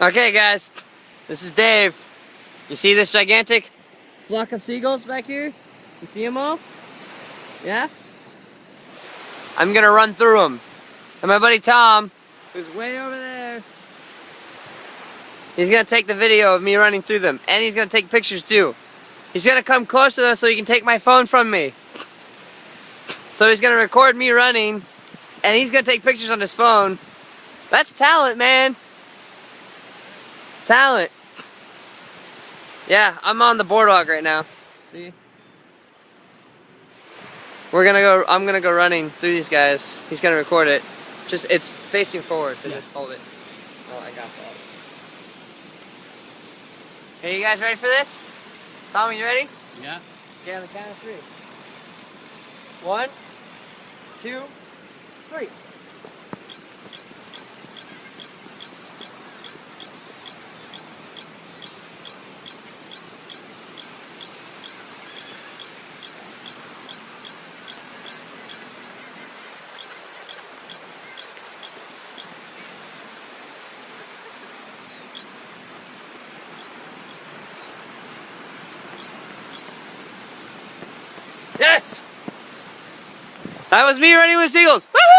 Okay guys, this is Dave. You see this gigantic flock of seagulls back here? You see them all? Yeah? I'm gonna run through them. And my buddy Tom, who's way over there, he's gonna take the video of me running through them. And he's gonna take pictures too. He's gonna come closer though so he can take my phone from me. So he's gonna record me running, and he's gonna take pictures on his phone. That's talent, man. Talent. Yeah, I'm on the boardwalk right now. See? I'm gonna go running through these guys. He's gonna record it. It's facing forward, so just hold it. Oh, I got that. Hey, you guys ready for this? Tommy, you ready? Yeah. Okay, on the count of 3. 1, 2, 3. Yes! That was me running with seagulls. Woo!